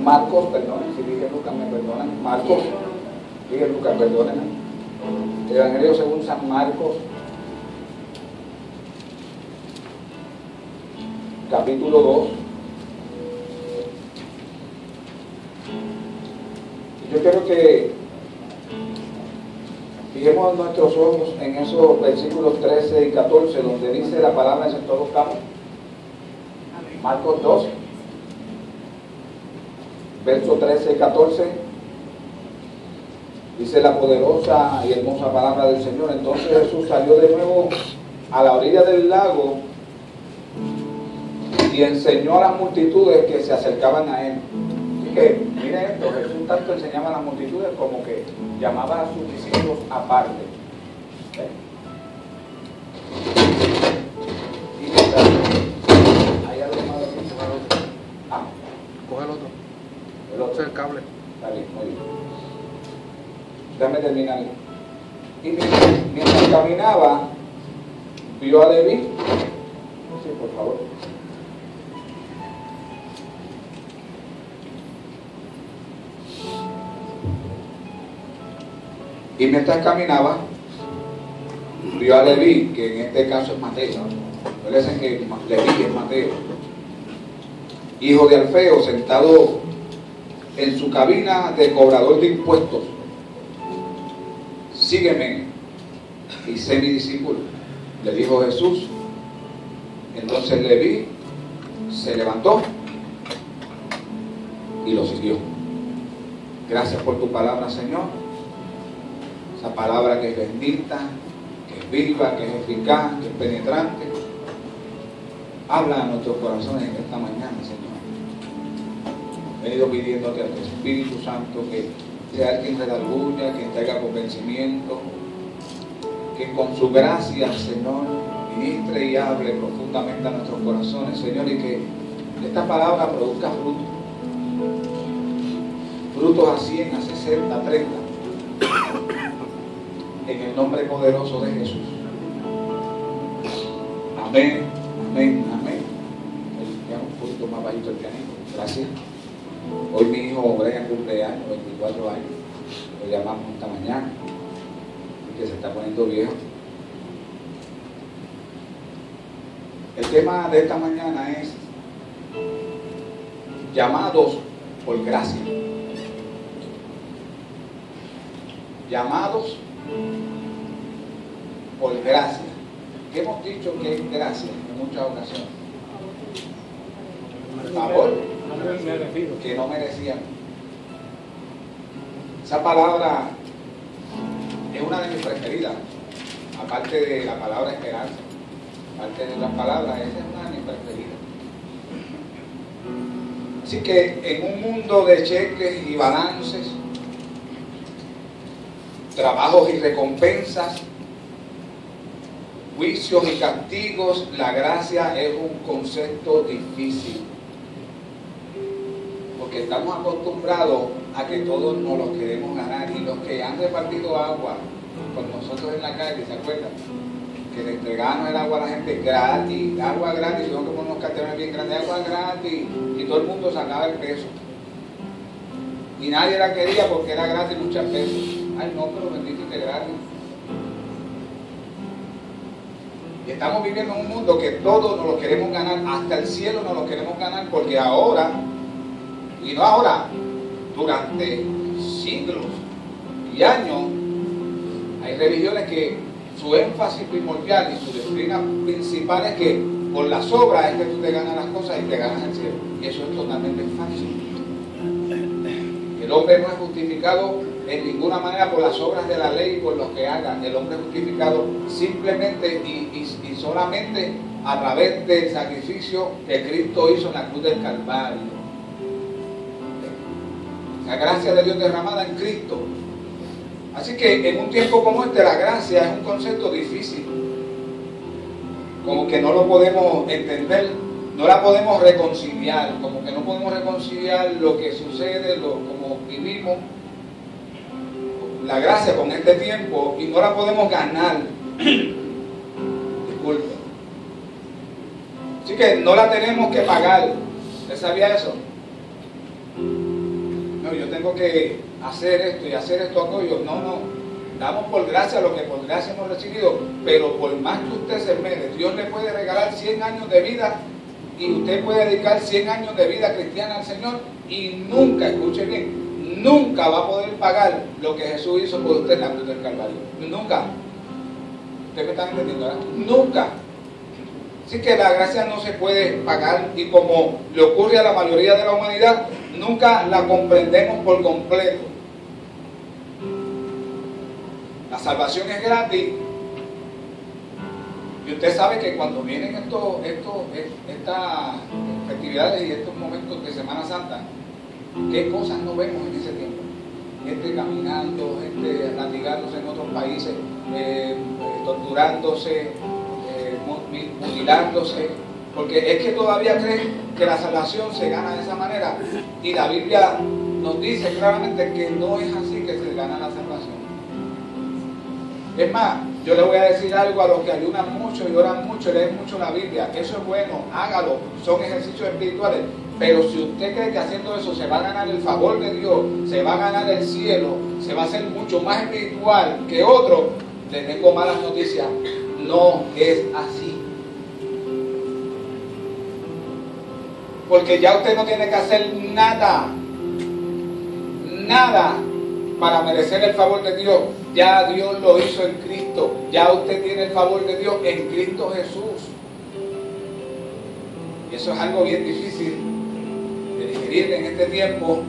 Marcos, perdonen, si dije Lucas me perdonan, Marcos, dije Lucas, perdónenme. Evangelio según San Marcos, capítulo 2. Yo quiero que fijemos nuestros ojos en esos versículos 13 y 14, donde dice la palabra en todos campos. Marcos 2, versos 13 y 14, dice la poderosa y hermosa palabra del Señor. Entonces Jesús salió de nuevo a la orilla del lago y enseñó a las multitudes que se acercaban a él. Así que, miren esto, Jesús tanto enseñaba a las multitudes como que llamaba a sus discípulos aparte. Y ahí ha tomado el otro. Coge el otro. El otro. Ese es el cable. Está bien, muy bien. Déjame terminar. Y mientras caminaba, vio a Leví. Sí, por favor. Y mientras caminaba, vio a Leví, que en este caso es Mateo. Parece que Leví es Mateo, hijo de Alfeo, sentado en su cabina de cobrador de impuestos. Sígueme y sé mi discípulo, le dijo Jesús. Entonces Leví se levantó y lo siguió. Gracias por tu palabra, Señor. Esa palabra que es bendita, que es viva, que es eficaz, que es penetrante. Habla a nuestros corazones en esta mañana, Señor. He venido pidiéndote al Espíritu Santo que sea quien redarguya, quien traiga convencimiento, que con su gracia, Señor, ministre y hable profundamente a nuestros corazones, Señor, y que esta palabra produzca frutos a 100, a 60, a 30, en el nombre poderoso de Jesús. Amén, amén, amén. Ya un poquito más bajito el pianito. Gracias. Hoy mi hijo Brian cumple años, 24 años. Lo llamamos esta mañana, que se está poniendo viejo. El tema de esta mañana es llamados por gracia. Llamados por gracia. ¿Qué hemos dicho que es gracia en muchas ocasiones? Favor que no merecían. Esa palabra es una de mis preferidas, aparte de la palabra esperanza, aparte de las palabras, esa es una de mis preferidas. Así que en un mundo de cheques y balances, trabajos y recompensas, juicios y castigos, la gracia es un concepto difícil. Porque estamos acostumbrados a que todos nos los queremos ganar, y los que han repartido agua con nosotros en la calle, ¿se acuerdan? Que le entregaban el agua a la gente gratis, agua gratis, yo como unos carteles bien grandes, agua gratis, y todo el mundo sacaba el peso. Y nadie la quería porque era gratis muchas veces. Ay no, pero bendito que gratis. Y estamos viviendo en un mundo que todos nos lo queremos ganar, hasta el cielo nos lo queremos ganar, porque ahora, y no ahora, durante siglos y años, hay religiones que su énfasis primordial y su doctrina principal es que por las obras es que tú te ganas las cosas y te ganas el cielo. Y eso es totalmente falso. El hombre no es justificado en ninguna manera por las obras de la ley y por los que hagan. El hombre es justificado simplemente y solamente a través del sacrificio que Cristo hizo en la cruz del Calvario. La gracia de Dios derramada en Cristo. Así que en un tiempo como este, la gracia es un concepto difícil. Como que no lo podemos entender, no la podemos reconciliar, como que no podemos reconciliar lo que sucede, como vivimos la gracia con este tiempo, y no la podemos ganar. Disculpe. Así que no la tenemos que pagar. ¿Usted sabía eso? bueno, yo tengo que hacer esto y hacer esto aquello. No, no. Damos por gracia lo que por gracia hemos recibido, pero por más que usted se esmere, Dios le puede regalar 100 años de vida y usted puede dedicar 100 años de vida cristiana al Señor y nunca, escuche bien, nunca va a poder pagar lo que Jesús hizo por usted en la cruz del Calvario. Nunca. ¿Ustedes me están entendiendo, verdad? Nunca. Así que la gracia no se puede pagar y como le ocurre a la mayoría de la humanidad, nunca la comprendemos por completo. La salvación es gratis y usted sabe que cuando vienen estas festividades y estos momentos de Semana Santa, ¿qué cosas no vemos en ese tiempo? Gente caminando, gente latigándose en otros países, torturándose, mutilándose, porque es que todavía creen que la salvación se gana de esa manera y la Biblia nos dice claramente que no es así que se gana la salvación. Es más, yo le voy a decir algo a los que ayunan mucho y oran mucho y leen mucho la Biblia. Eso es bueno, hágalo, son ejercicios espirituales. Pero si usted cree que haciendo eso se va a ganar el favor de Dios, se va a ganar el cielo, se va a hacer mucho más espiritual que otro, le tengo malas noticias. No es así. Porque ya usted no tiene que hacer nada para merecer el favor de Dios. Ya Dios lo hizo en Cristo. Ya usted tiene el favor de Dios en Cristo Jesús. Y eso es algo bien difícil de digerir en este tiempo.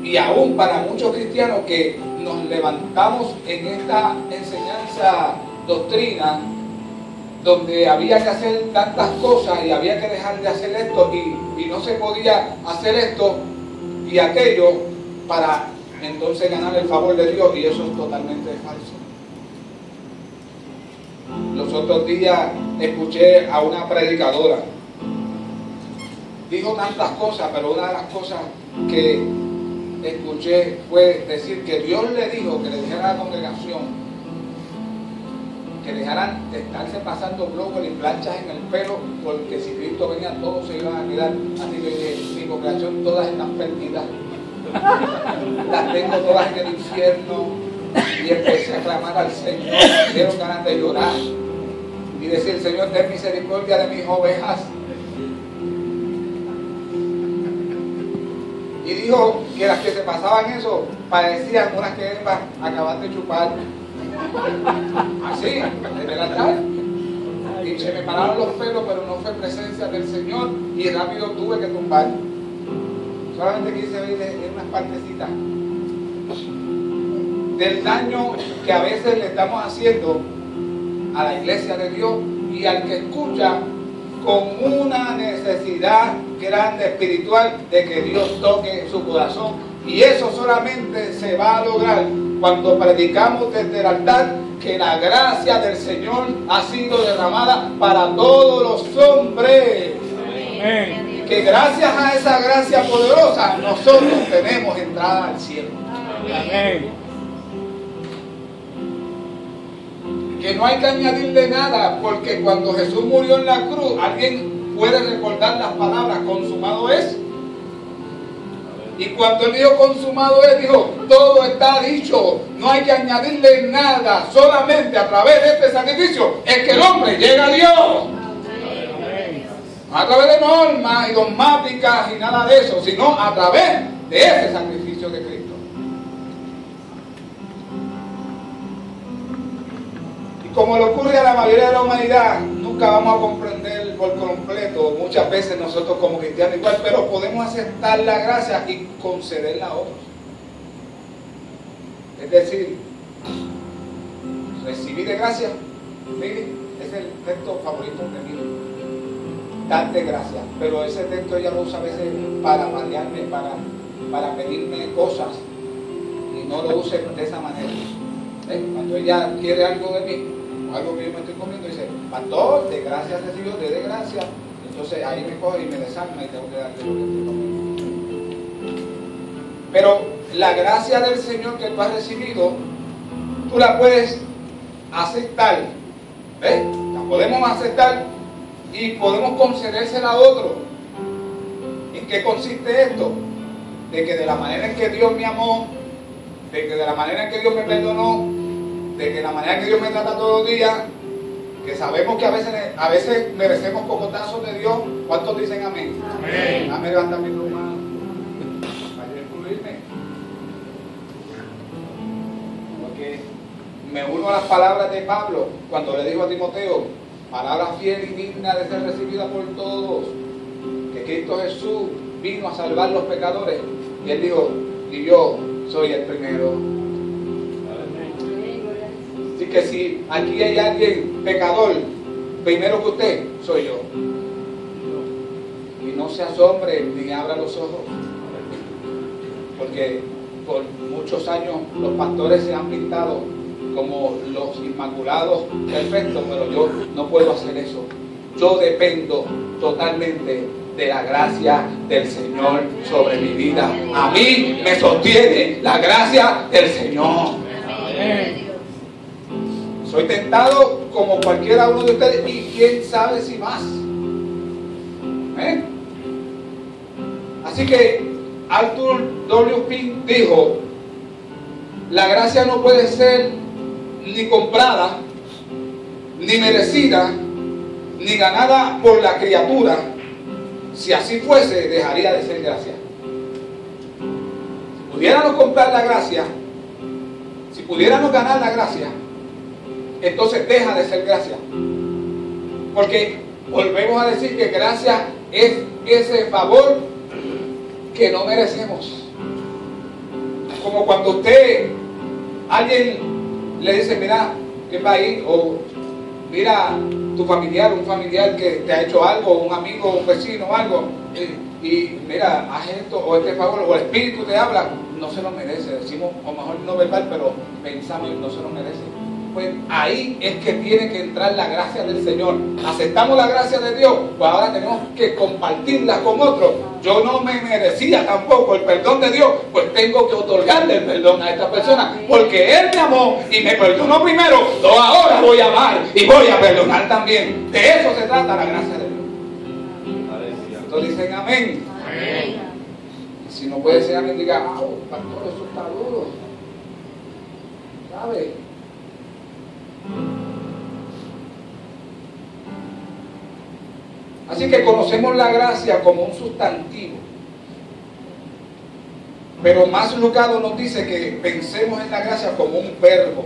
Y aún para muchos cristianos que nos levantamos en esta enseñanza doctrina, donde había que hacer tantas cosas y había que dejar de hacer esto y no se podía hacer esto y aquello para entonces ganar el favor de Dios, y eso es totalmente falso. Los otros días escuché a una predicadora, dijo tantas cosas, pero una de las cosas que escuché fue decir que Dios le dijo que le dijera a la congregación que dejaran de estarse pasando blower y planchas en el pelo, porque si Cristo venía todos se iban a quedar. Así que mi congregación todas están perdidas, las tengo todas en el infierno. Y empecé a clamar al Señor, me dieron ganas de llorar y decir: Señor, ten misericordia de mis ovejas. Y dijo que las que se pasaban eso parecían unas que iban a acabar de chupar. Así, desde el altar. Y se me pararon los pelos, pero no fue presencia del Señor y rápido tuve que tumbar. Solamente quise ver unas partecitas del daño que a veces le estamos haciendo a la iglesia de Dios y al que escucha, con una necesidad grande espiritual de que Dios toque su corazón. Y eso solamente se va a lograr cuando predicamos desde el altar que la gracia del Señor ha sido derramada para todos los hombres. Amén. Y que gracias a esa gracia poderosa nosotros tenemos entrada al cielo. Amén. Que no hay que añadirle nada, porque cuando Jesús murió en la cruz, alguien puede recordar las palabras: consumado es. Y cuando él dijo consumado es, dijo: todo está dicho, no hay que añadirle nada, solamente a través de este sacrificio es que el hombre llega a Dios. No a través de normas y dogmáticas y nada de eso, sino a través de ese sacrificio de Cristo. Y como le ocurre a la mayoría de la humanidad, nunca vamos a comprender por completo, muchas veces nosotros como cristianos igual, pero podemos aceptar la gracia y concederla a otros. Es decir, recibir de gracia, mire, es el texto favorito de mí, darte gracia, pero ese texto ella lo usa a veces para marearme, para pedirme cosas, y no lo use de esa manera. Cuando ella quiere algo de mí, algo que yo me estoy comiendo, dice: pastor, de gracia recibió, de gracia. Entonces ahí me coge y me desarma y tengo que darle lo que estoy comiendo. Pero la gracia del Señor que tú has recibido, tú la puedes aceptar. ¿Ves? La podemos aceptar y podemos concedérsela a otro. ¿En qué consiste esto? de que de la manera en que Dios me amó, de que de la manera en que Dios me perdonó, de que de la manera en que Dios me trata todos los días, que sabemos que a veces merecemos cocotazos de Dios. ¿Cuántos dicen amén? Amén. Amén, levanta mi mano para incluirme. Porque me uno a las palabras de Pablo cuando le dijo a Timoteo, palabra fiel y digna de ser recibida por todos, que Cristo Jesús vino a salvar los pecadores. Y él dijo, y yo soy el primero. Así que si aquí hay alguien pecador, primero que usted, soy yo. Y no se asombre ni abra los ojos, porque por muchos años los pastores se han pintado como los inmaculados perfectos, pero yo no puedo hacer eso. Yo dependo totalmente de la gracia del Señor sobre mi vida. A mí me sostiene la gracia del Señor. Soy tentado como cualquiera uno de ustedes y quién sabe si más. Así que Arthur W. Pink dijo, la gracia no puede ser ni comprada, ni merecida, ni ganada por la criatura. Si así fuese, dejaría de ser gracia. Si pudiéramos comprar la gracia, si pudiéramos ganar la gracia, entonces deja de ser gracia. Porque volvemos a decir que gracia es ese favor que no merecemos. Como cuando alguien le dice, mira, ¿quién va ahí? O mira, tu familiar, un familiar que te ha hecho algo, un amigo, un vecino, algo, y mira, haz esto o este favor, o el Espíritu te habla, no se lo merece. Decimos, a lo mejor no verbal, pero pensamos, no se lo merece. Pues ahí es que tiene que entrar la gracia del Señor. Aceptamos la gracia de Dios, pues ahora tenemos que compartirla con otros. Yo no me merecía tampoco el perdón de Dios, pues tengo que otorgarle el perdón a esta persona, porque Él me amó y me perdonó primero. Yo ahora voy a amar y voy a perdonar también. De eso se trata la gracia de Dios. Entonces dicen amén. Amén. Si no puede ser amén, diga, pastor, eso está duro. ¿Sabe? Así que conocemos la gracia como un sustantivo, pero más Lucado nos dice que pensemos en la gracia como un verbo,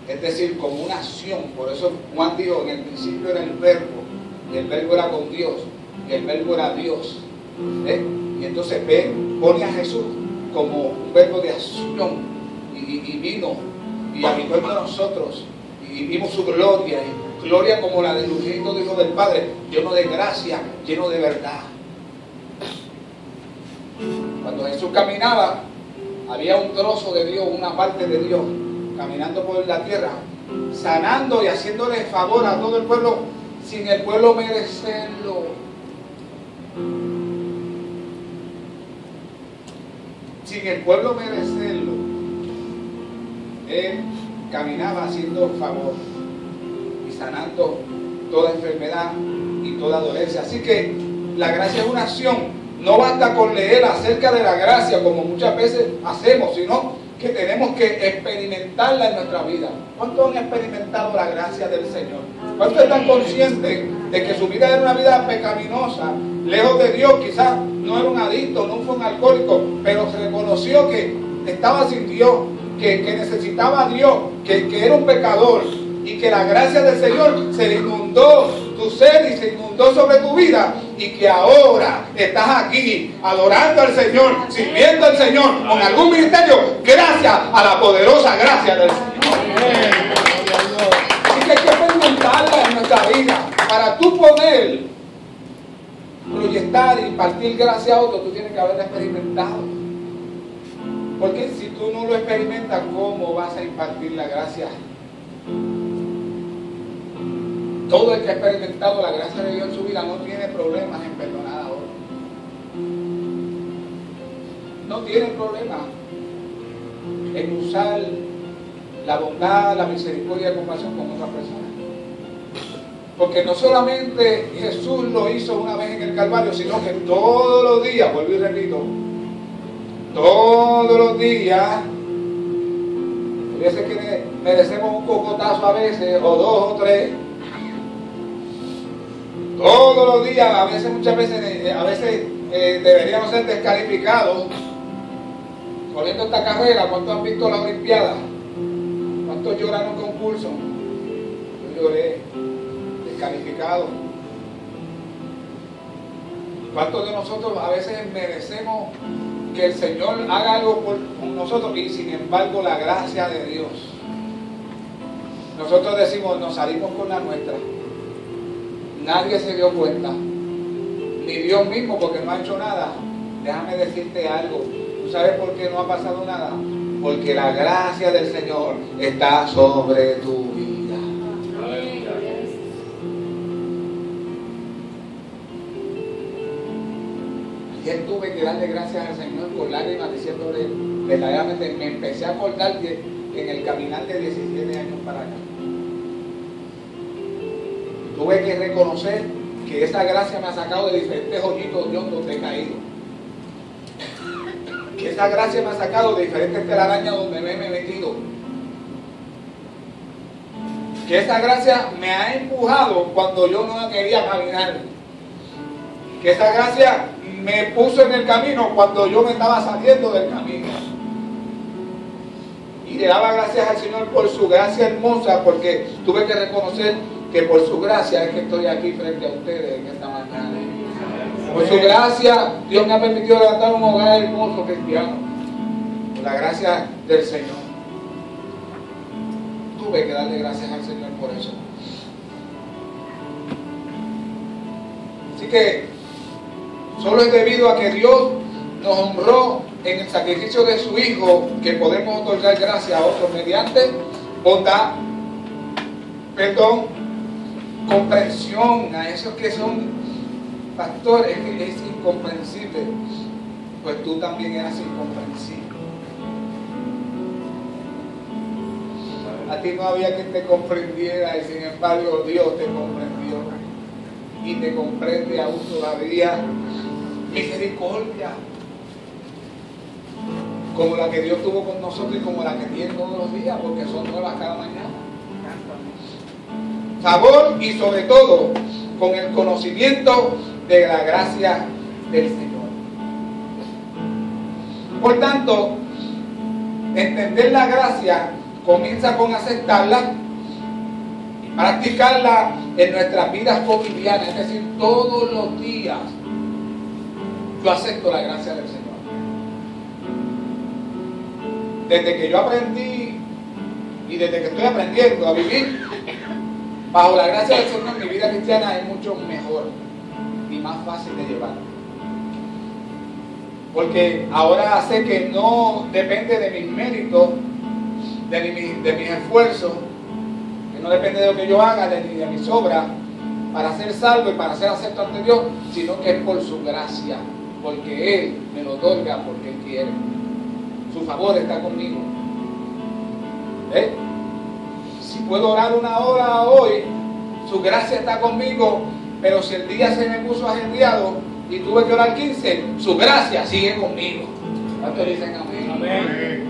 es decir, como una acción. Por eso Juan dijo, en el principio era el verbo, y el verbo era con Dios, y el verbo era Dios. Y entonces pone a Jesús como un verbo de acción, y vino y habitó entre nosotros, y vimos su gloria, y gloria como la del unigénito Hijo del Padre, lleno de gracia, lleno de verdad. Cuando Jesús caminaba, había un trozo de Dios, una parte de Dios, caminando por la tierra, sanando y haciéndole favor a todo el pueblo, sin el pueblo merecerlo. Sin el pueblo merecerlo. Él caminaba haciendo favor y sanando toda enfermedad y toda dolencia. Así que la gracia es una acción. No basta con leer acerca de la gracia como muchas veces hacemos, sino que tenemos que experimentarla en nuestra vida. ¿Cuántos han experimentado la gracia del Señor? ¿Cuántos están conscientes de que su vida era una vida pecaminosa, lejos de Dios? Quizás no era un adicto, no fue un alcohólico, pero se reconoció que estaba sin Dios, que necesitaba a Dios, que era un pecador, y que la gracia del Señor se le inundó tu ser y se inundó sobre tu vida, y que ahora estás aquí adorando al Señor, sirviendo al Señor con algún ministerio, gracias a la poderosa gracia del Señor. Así que hay que experimentarla en nuestra vida. Para tú poder proyectar y impartir gracia a otro, tú tienes que haberla experimentado. Porque si tú no lo experimentas, ¿cómo vas a impartir la gracia? Todo el que ha experimentado la gracia de Dios en su vida no tiene problemas en perdonar a otros. No tiene problemas en usar la bondad, la misericordia y la compasión con otras personas. Porque no solamente Jesús lo hizo una vez en el Calvario, sino que todos los días, vuelvo y repito, todos los días. Hay veces que merecemos un cocotazo a veces, o dos o tres. Todos los días, a veces, muchas veces, deberíamos ser descalificados. Corriendo esta carrera, ¿cuántos han visto la Olimpiada? ¿Cuántos lloran un concurso? Yo lloré, descalificado. ¿Cuántos de nosotros a veces merecemos que el Señor haga algo por nosotros y sin embargo la gracia de Dios? Nosotros decimos, nos salimos con la nuestra. Nadie se dio cuenta, ni Dios mismo, porque no ha hecho nada. Déjame decirte algo. ¿Tú sabes por qué no ha pasado nada? Porque la gracia del Señor está sobre tu vida. Ayer tuve que darle gracias al Señor con lágrimas, diciéndole, verdaderamente me empecé a acordar que en el caminar de 17 años para acá, tuve que reconocer que esa gracia me ha sacado de diferentes hoyitos de donde he caído. Que esa gracia me ha sacado de diferentes telarañas donde me he metido. Que esa gracia me ha empujado cuando yo no quería caminar. Que esa gracia me puso en el camino cuando yo me estaba saliendo del camino. Y le daba gracias al Señor por su gracia hermosa, porque tuve que reconocer que por su gracia es que estoy aquí frente a ustedes en esta mañana. Por su gracia, Dios me ha permitido levantar un hogar hermoso cristiano. Por la gracia del Señor. Tuve que darle gracias al Señor por eso. Así que solo es debido a que Dios nos honró en el sacrificio de su Hijo que podemos otorgar gracias a otros mediante bondad, perdón, comprensión a esos que son pastores, que es incomprensible, pues tú también eras incomprensible. A ti no había quien te comprendiera y sin embargo Dios te comprendió y te comprende aún todavía. Misericordia como la que Dios tuvo con nosotros y como la que tiene todos los días, porque son nuevas cada mañana. Favor y sobre todo con el conocimiento de la gracia del Señor. Por tanto, entender la gracia comienza con aceptarla y practicarla en nuestras vidas cotidianas, es decir, todos los días. Yo acepto la gracia del Señor. Desde que yo aprendí y desde que estoy aprendiendo a vivir bajo la gracia del Señor, mi vida cristiana es mucho mejor y más fácil de llevar. Porque ahora sé que no depende de mis méritos, de mis esfuerzos, que no depende de lo que yo haga, ni de mis obras, para ser salvo y para ser acepto ante Dios, sino que es por su gracia, porque Él me lo otorga porque Él quiere. Su favor está conmigo. Si puedo orar una hora hoy, su gracia está conmigo, pero si el día se me puso ajetreado y tuve que orar 15, su gracia sigue conmigo. ¿Cuántos dicen amén? Amén.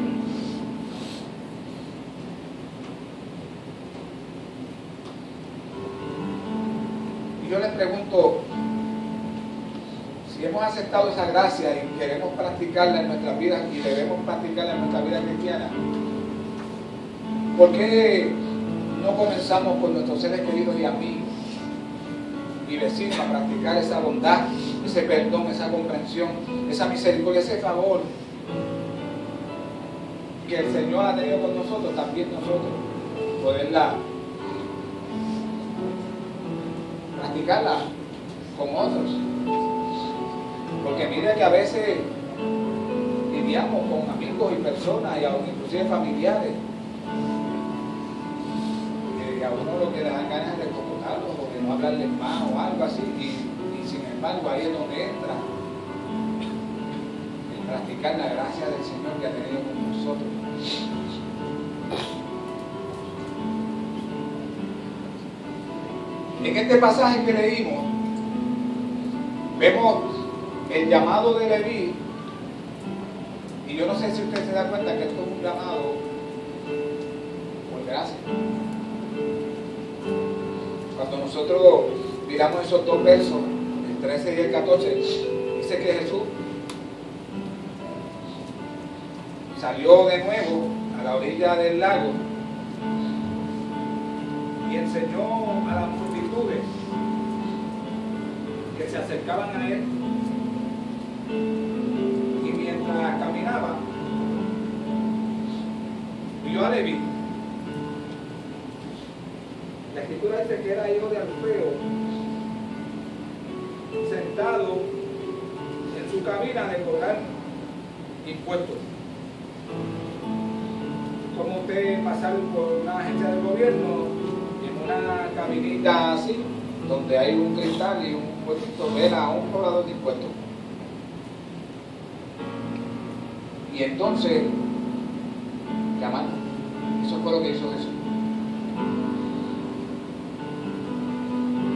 Y yo les pregunto, si hemos aceptado esa gracia y queremos practicarla en nuestras vidas y debemos practicarla en nuestra vida cristiana, ¿por qué no comenzamos con nuestros seres queridos y amigos y vecinos a practicar esa bondad, ese perdón, esa comprensión, esa misericordia, ese favor que el Señor ha tenido con nosotros, también nosotros poderla practicarla con otros? Porque mire que a veces lidiamos con amigos y personas y aún inclusive familiares que a uno lo que le dan ganas de cocotarlos o de no hablarles más o algo así, y sin embargo ahí es donde entra el practicar la gracia del Señor que ha tenido con nosotros. En este pasaje que leímos vemos el llamado de Leví Y yo no sé si usted se da cuenta que esto es un llamado por gracia. Cuando nosotros miramos esos dos versos, el 13 y el 14, dice que Jesús salió de nuevo a la orilla del lago y enseñó a las multitudes que se acercaban a él, y mientras caminaba vio a Leví. La escritura dice que era hijo de Alfeo, sentado en su cabina de cobrar impuestos. Como usted pasar por una agencia del gobierno, en una cabinita así, donde hay un cristal y un puestito, ver a un cobrador de impuestos. Y entonces, llamando. Eso fue lo que hizo Jesús.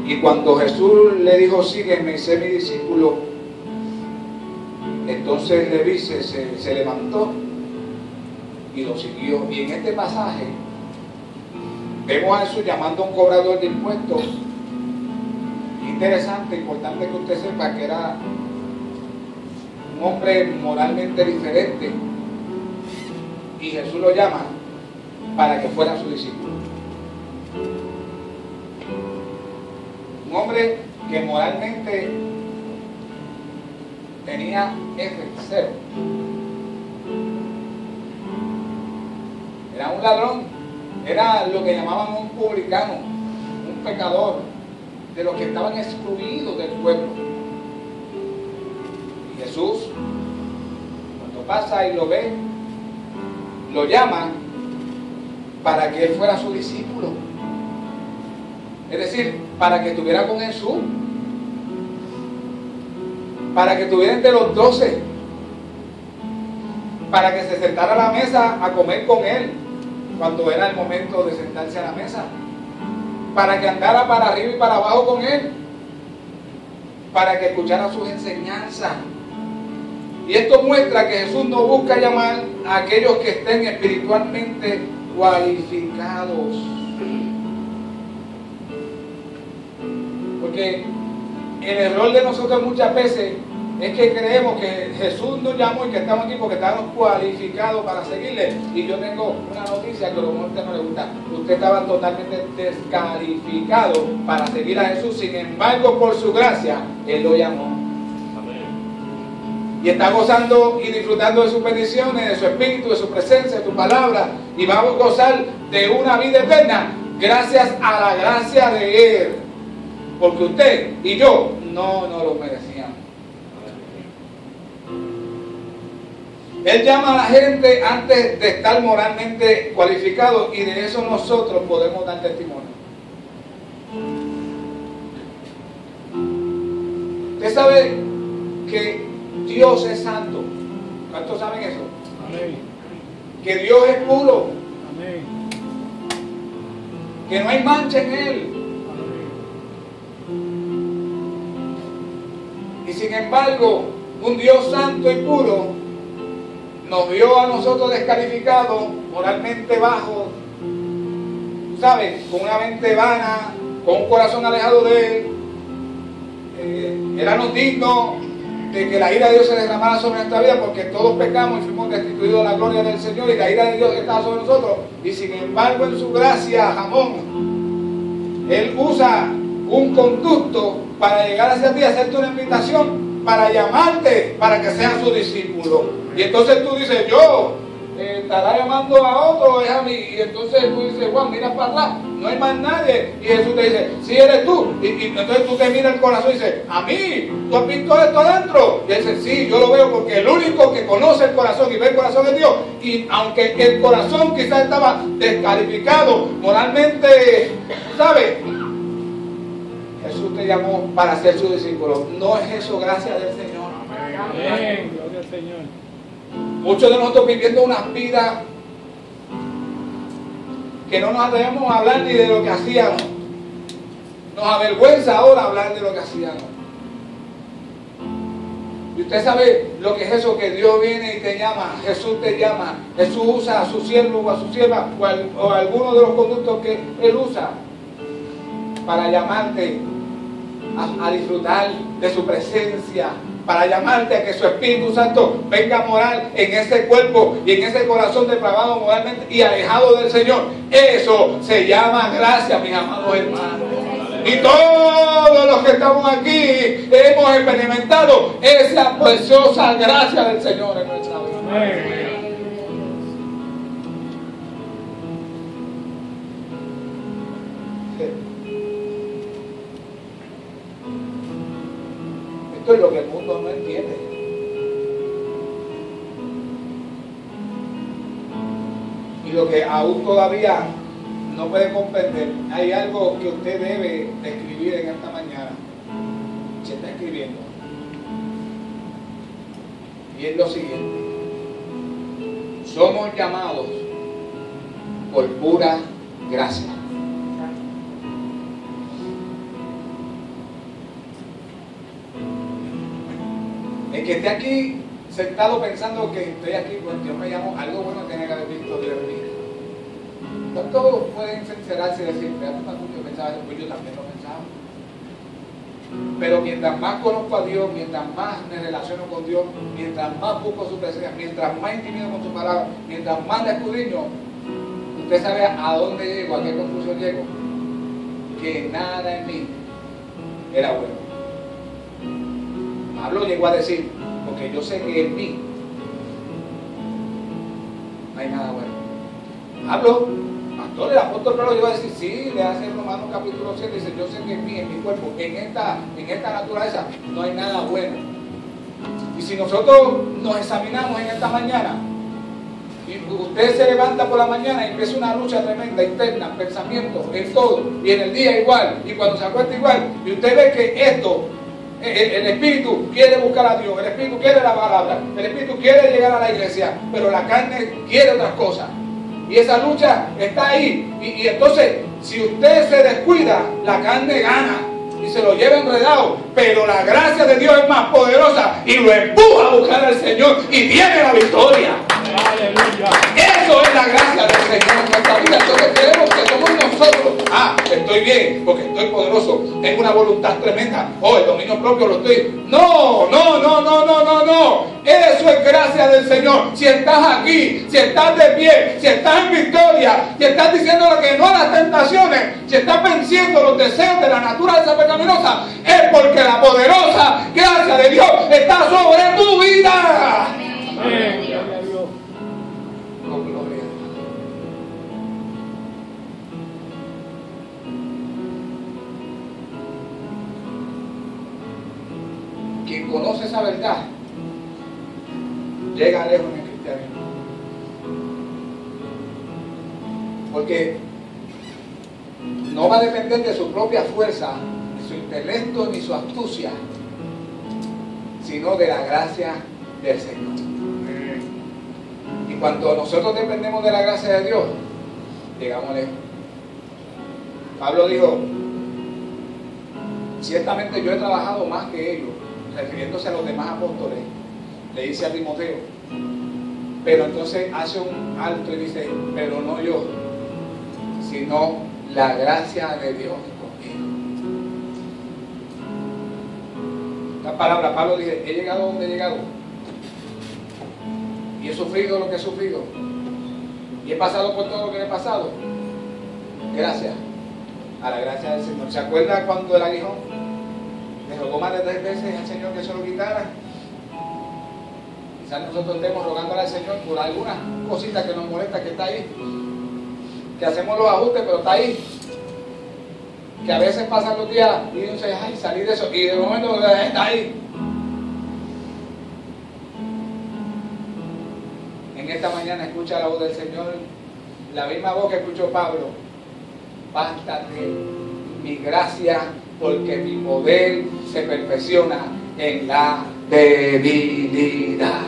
Y cuando Jesús le dijo, sígueme, sé mi discípulo, entonces Leví se levantó y lo siguió. Y en este pasaje vemos a Jesús llamando a un cobrador de impuestos. Interesante, importante que usted sepa que era un hombre moralmente diferente, y Jesús lo llama para que fuera su discípulo. Un hombre que moralmente tenía F0. Era un ladrón, era lo que llamaban un publicano, un pecador, de los que estaban excluidos del pueblo. Y Jesús, cuando pasa y lo ve, lo llama para que él fuera su discípulo. Es decir, para que estuviera con Jesús, para que estuviera entre los 12, para que se sentara a la mesa a comer con él cuando era el momento de sentarse a la mesa, para que andara para arriba y para abajo con él, para que escuchara sus enseñanzas. Y esto muestra que Jesús no busca llamar a aquellos que estén espiritualmente cualificados. Porque el error de nosotros muchas veces es que creemos que Jesús nos llamó y que estamos aquí porque estamos cualificados para seguirle. Y yo tengo una noticia que a lo mejor a usted no le gusta. Usted estaba totalmente descalificado para seguir a Jesús. Sin embargo, por su gracia, Él lo llamó. Amén. Y está gozando y disfrutando de sus bendiciones, de su espíritu, de su presencia, de su palabra. Y vamos a gozar de una vida eterna gracias a la gracia de Él. Porque usted y yo no lo merecíamos. Él llama a la gente antes de estar moralmente cualificado, y de eso nosotros podemos dar testimonio. Usted sabe que Dios es santo. ¿Cuántos saben eso? Amén. Que Dios es puro. Amén. Que no hay mancha en Él. Y sin embargo, un Dios santo y puro nos vio a nosotros descalificados, moralmente bajos, ¿sabes? Con una mente vana, con un corazón alejado de Él. Éramos dignos de que la ira de Dios se derramara sobre nuestra vida, porque todos pecamos y fuimos destituidos de la gloria del Señor, y la ira de Dios estaba sobre nosotros. Y sin embargo, en su gracia, jamón, Él usa un conducto para llegar hacia ti, hacerte una invitación, para llamarte, para que seas su discípulo. Y entonces tú dices, yo estará llamando a otro, es a mí. Y entonces tú dices, Juan, mira para atrás, no hay más nadie. Y Jesús te dice, sí eres tú. Y entonces tú te miras el corazón y dices, a mí, ¿tú has visto esto adentro? Y él dice, sí, yo lo veo, porque el único que conoce el corazón y ve el corazón es Dios. Y aunque el corazón quizás estaba descalificado moralmente, ¿sabes? Jesús te llamó para ser su discípulo. ¿No es eso gracia del Señor? Amén. Gloria al Señor. Muchos de nosotros viviendo unas vidas que no nos atrevemos a hablar ni de lo que hacíamos. Nos avergüenza ahora hablar de lo que hacíamos. Y usted sabe lo que es eso, que Dios viene y te llama, Jesús te llama, Jesús usa a su siervo o a su sierva o a alguno de los conductos que Él usa para llamarte a disfrutar de su presencia, para llamarte a que su Espíritu Santo venga a morar en ese cuerpo y en ese corazón depravado moralmente y alejado del Señor. Eso se llama gracia, mis amados hermanos. Y todos los que estamos aquí hemos experimentado esa preciosa gracia del Señor en nuestra vida. Esto es lo que el mundo no entiende. Y lo que aún todavía no puede comprender, hay algo que usted debe de escribir en esta mañana. Se está escribiendo. Y es lo siguiente: somos llamados por pura gracia. El que esté aquí sentado pensando que estoy aquí, pues Dios me llamó, algo bueno tiene que haber visto Dios en mí. No todos pueden sincerarse y decir, yo pensaba eso, pues yo también lo pensaba. Pero mientras más conozco a Dios, mientras más me relaciono con Dios, mientras más busco su presencia, mientras más intimido con su palabra, mientras más la escudriño, usted sabe a dónde llego, a qué conclusión llego. Que nada en mí era bueno. Pablo llegó a decir, porque yo sé que en mí no hay nada bueno. Pablo, pastor, el apóstol Pablo llegó a decir, sí, le hace en Romanos capítulo 7, dice, yo sé que en mí, en mi cuerpo, en esta naturaleza, no hay nada bueno. Y si nosotros nos examinamos en esta mañana, y usted se levanta por la mañana y empieza una lucha tremenda, interna, pensamientos, en todo, y en el día igual, y cuando se acuesta igual, y usted ve que esto, el Espíritu quiere buscar a Dios, el Espíritu quiere la palabra, el Espíritu quiere llegar a la iglesia, pero la carne quiere otras cosas. Y esa lucha está ahí. Y entonces, si usted se descuida, la carne gana y se lo lleva enredado. Pero la gracia de Dios es más poderosa y lo empuja a buscar al Señor y tiene la victoria. ¡Aleluya! Eso es la gracia del Señor en nuestra vida. Entonces creemos que somos nosotros. Estoy bien porque estoy poderoso. Tengo una voluntad tremenda. El dominio propio lo estoy. No. Eso es gracia del Señor. Si estás aquí, si estás de pie, si estás en victoria, si estás diciendo lo que no a las tentaciones, si estás venciendo los deseos de la naturaleza pecaminosa, es porque la poderosa gracia de Dios está sobre tu vida. Amén. Quien conoce esa verdad llega lejos en el cristianismo, porque no va a depender de su propia fuerza, ni su intelecto, ni su astucia, sino de la gracia del Señor. Y cuando nosotros dependemos de la gracia de Dios, llegamos lejos. Pablo dijo, ciertamente yo he trabajado más que ellos, refiriéndose a los demás apóstoles. Le dice a Timoteo, pero entonces hace un alto y dice, pero no yo, sino la gracia de Dios conmigo. Esta palabra, Pablo dice, he llegado donde he llegado y he sufrido lo que he sufrido y he pasado por todo lo que he pasado gracias a la gracia del Señor. ¿Se acuerda cuando el aguijón le rogó más de 3 veces al Señor que se lo quitara? Quizás nosotros estemos rogándole al Señor por algunas cositas que nos molesta, que está ahí, que hacemos los ajustes, pero está ahí, que a veces pasan los días y uno dice, ay, salí de eso, y de momento está ahí. En esta mañana escucha la voz del Señor, la misma voz que escuchó Pablo: bástate mi gracia, porque mi poder se perfecciona en la debilidad.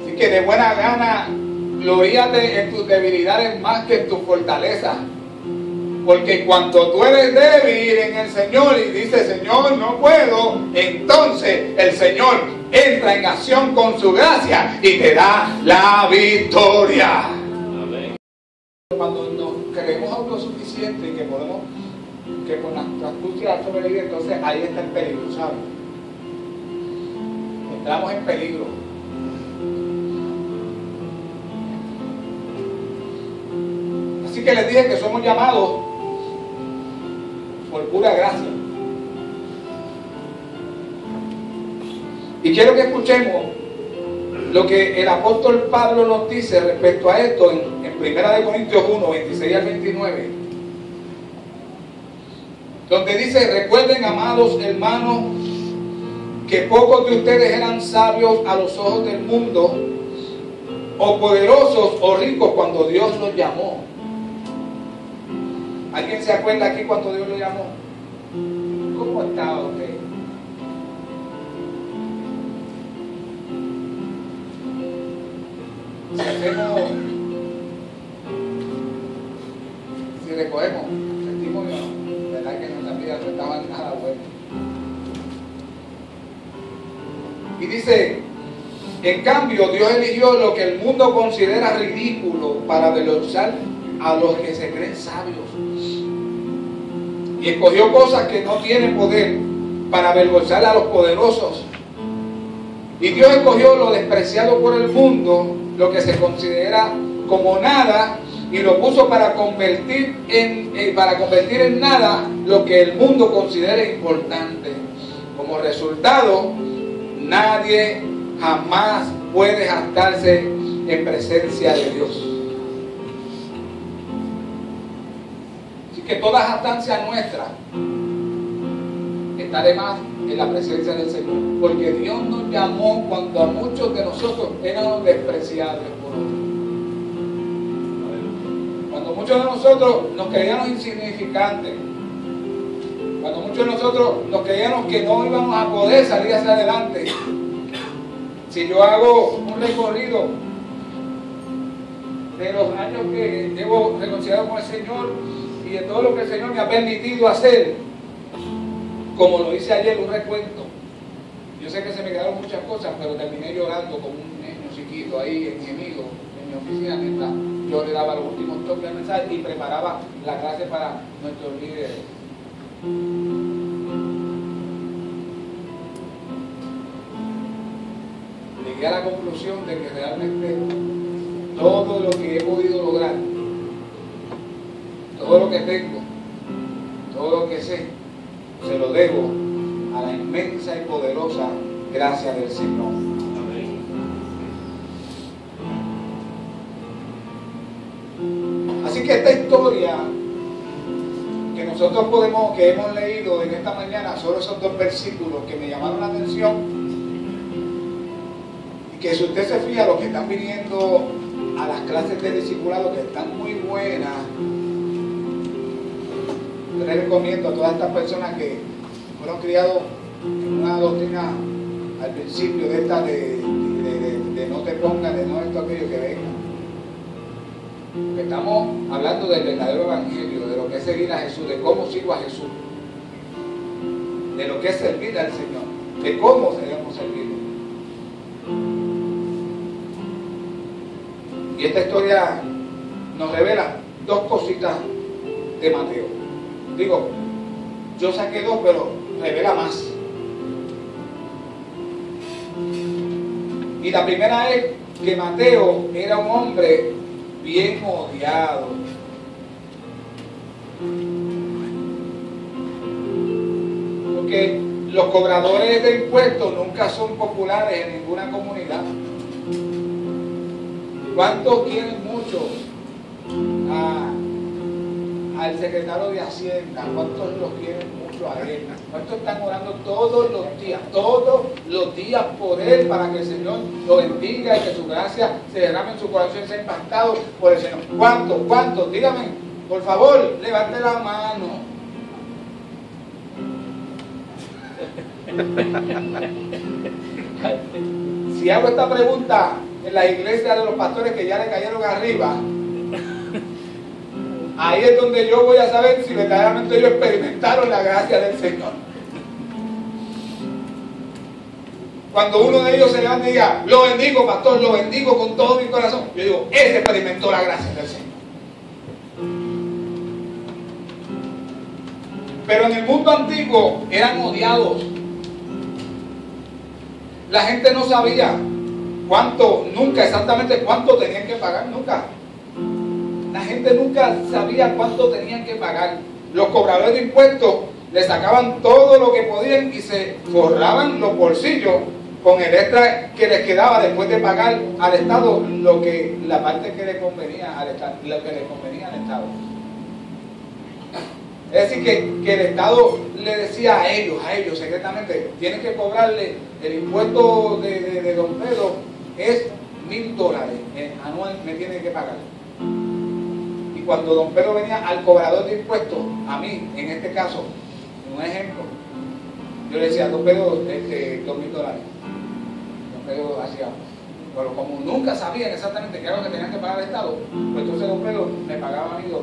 Así que de buena gana gloríate en tus debilidades más que en tus fortalezas. Porque cuando tú eres débil en el Señor y dices, Señor, no puedo, entonces el Señor entra en acción con su gracia y te da la victoria. Amén. Cuando nos creemos autosuficientes y que podemos, que con nuestra astucia sobrevivir, entonces ahí está el peligro, ¿sabes? Entramos en peligro. Así que les dije que somos llamados por pura gracia. Y quiero que escuchemos lo que el apóstol Pablo nos dice respecto a esto en 1 Corintios 1, 26 al 29. Donde dice, recuerden, amados hermanos, que pocos de ustedes eran sabios a los ojos del mundo, o poderosos o ricos cuando Dios los llamó. ¿Alguien se acuerda aquí cuando Dios lo llamó? ¿Cómo estaba usted? Si hacemos, si recogemos testimonio, verdad que nuestras vidas no estaban nada buenas. Y dice, en cambio Dios eligió lo que el mundo considera ridículo para avergonzar a los que se creen sabios. Y escogió cosas que no tienen poder para avergonzar a los poderosos. Y Dios escogió lo despreciado por el mundo, lo que se considera como nada, y lo puso para convertir en nada lo que el mundo considera importante. Como resultado, nadie jamás puede jactarse en presencia de Dios. Que toda jactancia nuestra está además en la presencia del Señor, porque Dios nos llamó cuando a muchos de nosotros éramos despreciables por otros, cuando muchos de nosotros nos creíamos insignificantes, cuando muchos de nosotros nos creíamos que no íbamos a poder salir hacia adelante. Si yo hago un recorrido de los años que llevo reconciliado con el Señor y de todo lo que el Señor me ha permitido hacer, como lo hice ayer, un recuento. Yo sé que se me quedaron muchas cosas, pero terminé llorando como un niño chiquito ahí en gemido en mi oficina, mientras yo le daba los últimos toques de mensaje y preparaba la clase para nuestros líderes. Llegué a la conclusión de que realmente todo lo que he podido lograr, todo lo que tengo, todo lo que sé, se lo debo a la inmensa y poderosa gracia del Señor. Amén. Así que esta historia que nosotros que hemos leído en esta mañana, solo esos dos versículos que me llamaron la atención, y que si usted se fija, los que están viniendo a las clases de discipulado, que están muy buenas, yo les recomiendo a todas estas personas que fueron criados en una doctrina al principio de esta de no te pongas, de no esto, aquello, que vengan. Porque estamos hablando del verdadero evangelio, de lo que es seguir a Jesús, de cómo sigo a Jesús, de lo que es servir al Señor, de cómo debemos servirlo. Y esta historia nos revela dos cositas de Mateo. Digo, yo saqué dos, pero revela más. Y la primera es que Mateo era un hombre bien odiado. Porque los cobradores de impuestos nunca son populares en ninguna comunidad. ¿Cuántos quieren mucho al secretario de Hacienda? ¿Cuántos los quieren mucho a él? ¿Cuántos están orando todos los días por él, para que el Señor lo bendiga y que su gracia se derrame en su corazón y sea impactado por el Señor? ¿Cuántos? Dígame, por favor, levante la mano. Si hago esta pregunta en la iglesia de los pastores que ya le cayeron arriba, ahí es donde yo voy a saber si verdaderamente ellos experimentaron la gracia del Señor. Cuando uno de ellos se levanta y diga, lo bendigo, pastor, lo bendigo con todo mi corazón, yo digo, ese experimentó la gracia del Señor. Pero en el mundo antiguo eran odiados. La gente no sabía nunca exactamente cuánto tenían que pagar, nunca. La gente nunca sabía cuánto tenían que pagar. Los cobradores de impuestos le sacaban todo lo que podían y se forraban los bolsillos con el extra que les quedaba después de pagar al Estado la parte que le convenía al Estado, lo que le convenía al Estado. Es decir, que el Estado le decía a ellos secretamente, tienen que cobrarle el impuesto de don Pedro, es $1,000 anual, me tienen que pagar. Y cuando don Pedro venía al cobrador de impuestos, a mí, en este caso, un ejemplo, yo le decía, don Pedro, $2,000. Don Pedro hacía, pero como nunca sabían exactamente qué era lo que tenían que pagar al Estado, pues entonces don Pedro me pagaba a mí $2,000.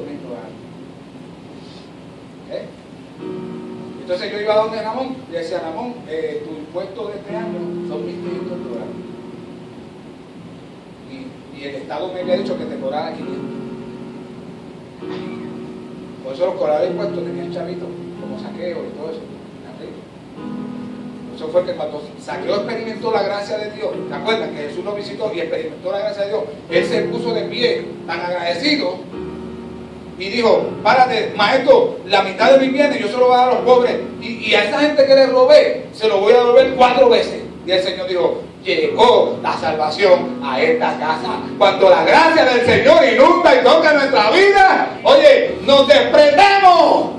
Entonces yo iba a donde Ramón y le decía, Ramón, tu impuesto de este año son $1,500. Y el Estado me había dicho que te cobrara 500. Por eso los cobradores de impuestos tenían chavitos, como saqueo y todo eso. Eso fue que cuando Saqueo experimentó la gracia de Dios, ¿te acuerdas? Que Jesús lo visitó y experimentó la gracia de Dios, él se puso de pie, tan agradecido, y dijo, párate, maestro, la mitad de mis bienes yo se lo voy a dar a los pobres, y a esa gente que le robé, se lo voy a devolver 4 veces. Y el Señor dijo, llegó la salvación a esta casa. Cuando la gracia del Señor inunda y toca nuestra vida, oye, nos desprendemos.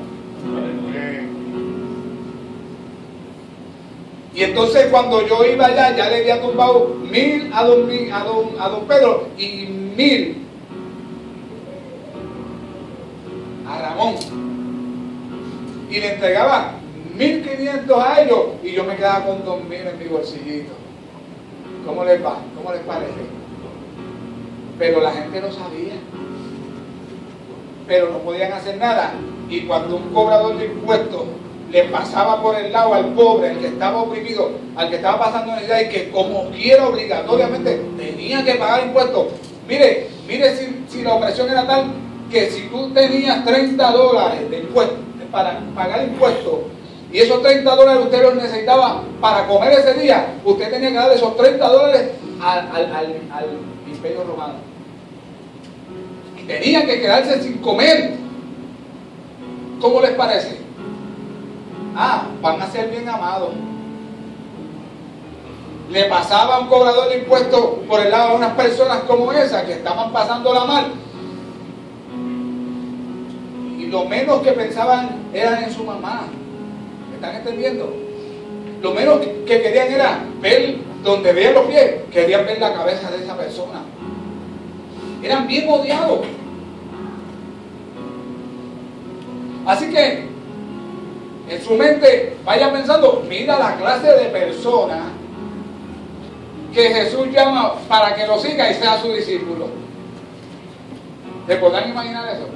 Y entonces cuando yo iba allá, ya le había tumbado 1,000 a don Pedro y 1,000 a Ramón. Y le entregaba 1,500 a ellos y yo me quedaba con 2,000 en mi bolsillito. ¿Cómo les va? ¿Cómo les parece? Pero la gente no sabía. Pero no podían hacer nada. Y cuando un cobrador de impuestos le pasaba por el lado al pobre, al que estaba oprimido, al que estaba pasando necesidad y que como quiera obligatoriamente tenía que pagar impuestos. Mire si la opresión era tal que si tú tenías $30 de impuestos para pagar impuestos y esos $30 usted los necesitaba para comer ese día, usted tenía que dar esos $30 al Imperio Romano. Y tenía que quedarse sin comer. ¿Cómo les parece? Van a ser bien amados. Le pasaba a un cobrador de impuestos por el lado de unas personas como esas que estaban pasándola mal. Y lo menos que pensaban era en su mamá. ¿Me están entendiendo? Lo menos que querían era ver donde veían los pies, querían ver la cabeza de esa persona. Eran bien odiados. Así que en su mente vaya pensando, mira la clase de persona que Jesús llama para que lo siga y sea su discípulo. ¿Se podrán imaginar eso?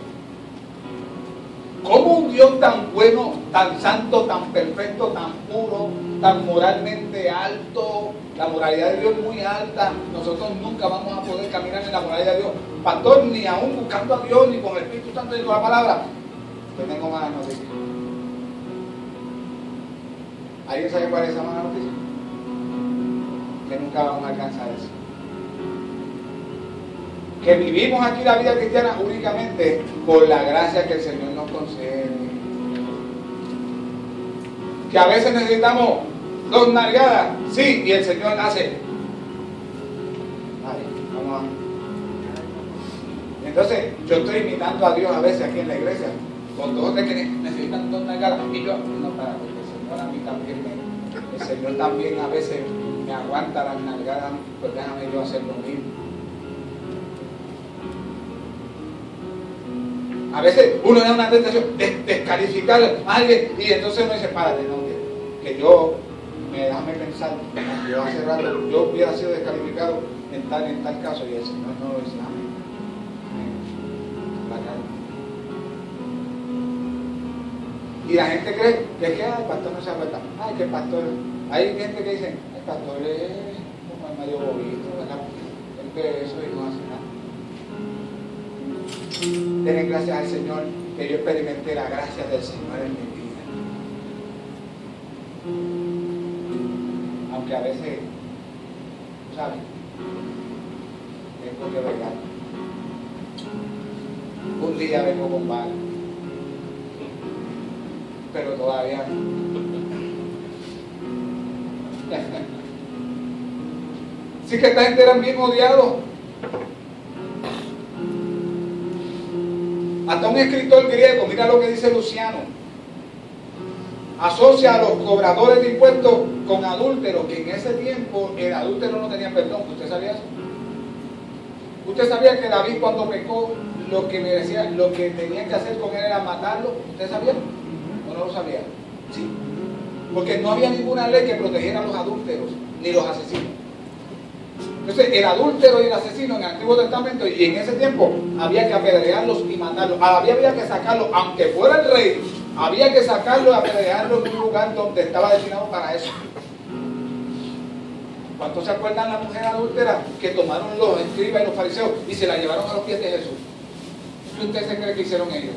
¿Cómo un Dios tan bueno, tan santo, tan perfecto, tan puro, tan moralmente alto, la moralidad de Dios es muy alta, nosotros nunca vamos a poder caminar en la moralidad de Dios, pastor, ni aún buscando a Dios, ni con el Espíritu Santo, ni con la palabra? Yo tengo malas noticias. ¿Alguien sabe cuál es esa mala noticia? Que nunca vamos a alcanzar eso. Que vivimos aquí la vida cristiana únicamente por la gracia que el Señor nos concede. Que a veces necesitamos 2 nalgadas, sí, y el Señor hace. Vamos a. Entonces, yo estoy imitando a Dios a veces aquí en la iglesia, con 2 o 3 que necesitan 2 nalgadas, y yo, no, para, porque el Señor a mí también el Señor también a veces me aguanta las nalgadas, pues déjame yo hacer lo mismo. A veces uno da una tentación de descalificar a alguien y entonces uno dice, párate, no, que yo, déjame pensar, yo hace rato, yo hubiera sido descalificado en tal caso y el Señor no lo dice, amén. Y la gente cree que es que el pastor no se acuerda. Ay, que el pastor. Hay gente que dice, el pastor es como el medio bobito, ¿verdad? Él ve eso y no hace nada. Denle gracias al Señor que yo experimenté la gracia del Señor en mi vida. Aunque a veces, ¿sabes? Tengo que bregar. Un día vengo con bala, pero todavía no. Sí que esta gente eran bien odiados. Hasta un escritor griego, mira lo que dice Luciano, asocia a los cobradores de impuestos con adúlteros, que en ese tiempo el adúltero no tenía perdón. ¿Usted sabía eso? ¿Usted sabía que David cuando pecó lo que tenía que hacer con él era matarlo? ¿Usted sabía? ¿O no lo sabía? Sí. Porque no había ninguna ley que protegiera a los adúlteros ni los asesinos. Entonces el adúltero y el asesino en el Antiguo Testamento y en ese tiempo había que apedrearlos y matarlos. Había que sacarlos, aunque fuera el rey, había que sacarlos y apedrearlos en un lugar donde estaba destinado para eso. ¿Cuántos se acuerdan la mujer adúltera que tomaron los escribas y los fariseos y se la llevaron a los pies de Jesús? ¿Qué usted se cree que hicieron ellos?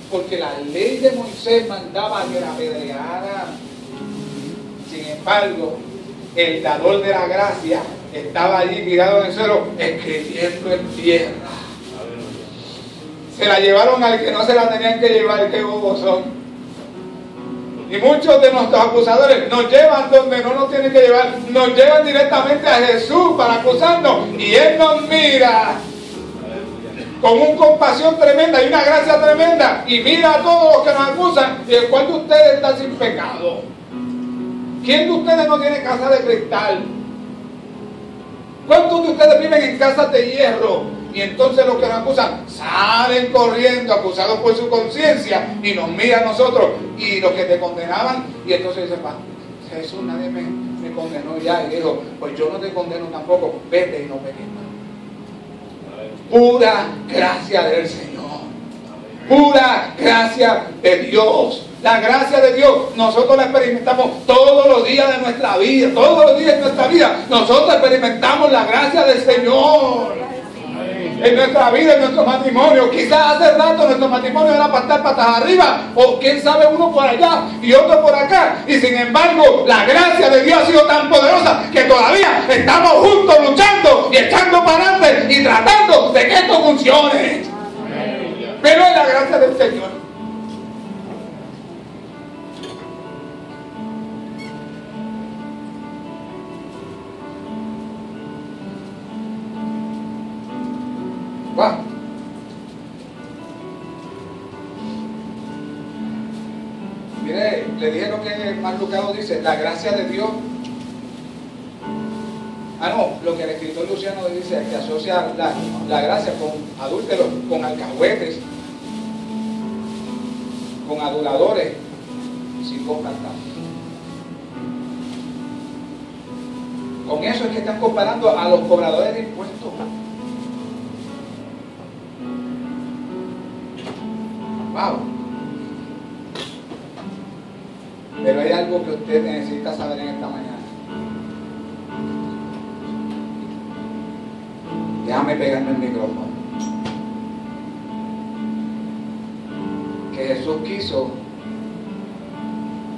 Porque la ley de Moisés mandaba que la apedrearan. Sin embargo, el dador de la gracia estaba allí tirado en el suelo escribiendo en tierra. Se la llevaron al que no se la tenían que llevar. Qué bobos son. Y muchos de nuestros acusadores nos llevan donde no nos tienen que llevar, nos llevan directamente a Jesús para acusarnos, y Él nos mira con una compasión tremenda y una gracia tremenda, y mira a todos los que nos acusan, y el cual de ustedes está sin pecado. ¿Quién de ustedes no tiene casa de cristal? ¿Cuántos de ustedes viven en casas de hierro? Y entonces los que nos acusan salen corriendo, acusados por su conciencia, y nos miran a nosotros, y los que te condenaban, y entonces dicen, Jesús, nadie me condenó ya, y dijo, pues yo no te condeno tampoco, vete y no peques más. Pura gracia del Señor, pura gracia de Dios. La gracia de Dios nosotros la experimentamos todos los días de nuestra vida, todos los días de nuestra vida nosotros experimentamos la gracia del Señor. En nuestra vida, en nuestro matrimonio, quizás hace rato nuestro matrimonio era para estar patas arriba, o quién sabe, uno por allá y otro por acá, y sin embargo la gracia de Dios ha sido tan poderosa que todavía estamos juntos luchando y echando para adelante y tratando de que esto funcione. Pero es la gracia del Señor. Wow. Mire, le dije lo que Mark Lucado dice, la gracia de Dios. Lo que el escritor Luciano dice, que asocia la gracia con adúlteros, con alcahuetes, con aduladores, sin contactar. Con eso es que están comparando a los cobradores de impuestos. Wow. Pero hay algo que usted necesita saber en esta mañana. Déjame pegarme el micrófono. Que Jesús quiso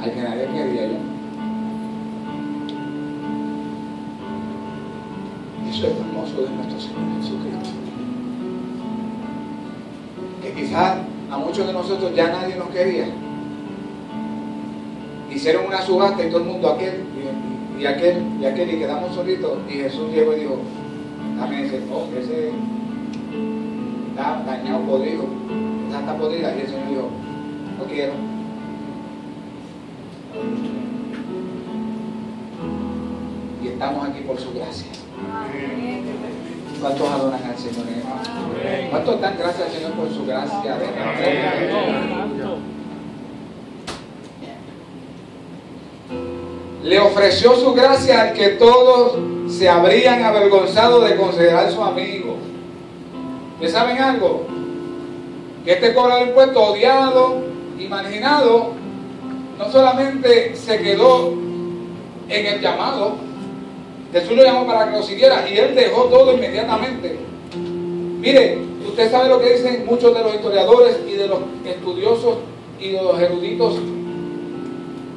al que nadie quería ya. Y eso es hermoso de nuestro Señor Jesucristo. Que quizás a muchos de nosotros ya nadie nos quería. Hicieron una subasta y todo el mundo aquel y aquel y quedamos solitos, y Jesús llegó y dijo, dame ese, ese está dañado, podrido, esa está podrida, y el Señor dijo, no quiero. Y estamos aquí por su gracia. ¿Cuántos adoran al Señor? ¿Cuántos dan gracias al Señor por su gracia? Le ofreció su gracia al que todos se habrían avergonzado de considerar su amigo. ¿Ustedes saben algo? Que este cobrador de impuestos, odiado y marginado, no solamente se quedó en el llamado, Jesús lo llamó para que lo siguiera y él dejó todo inmediatamente. Mire, usted sabe lo que dicen muchos de los historiadores y de los estudiosos y de los eruditos.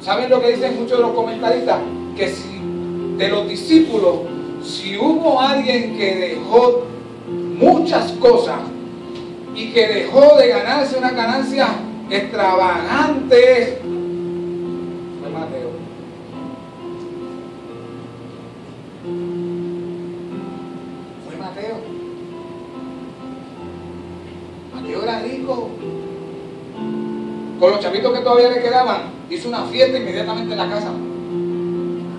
¿Saben lo que dicen muchos de los comentaristas? Que si de los discípulos, si hubo alguien que dejó muchas cosas y que dejó de ganarse una ganancia extravagante, fue Mateo. Fue Mateo. Mateo era rico. Con los chavitos que todavía le quedaban, hizo una fiesta inmediatamente en la casa.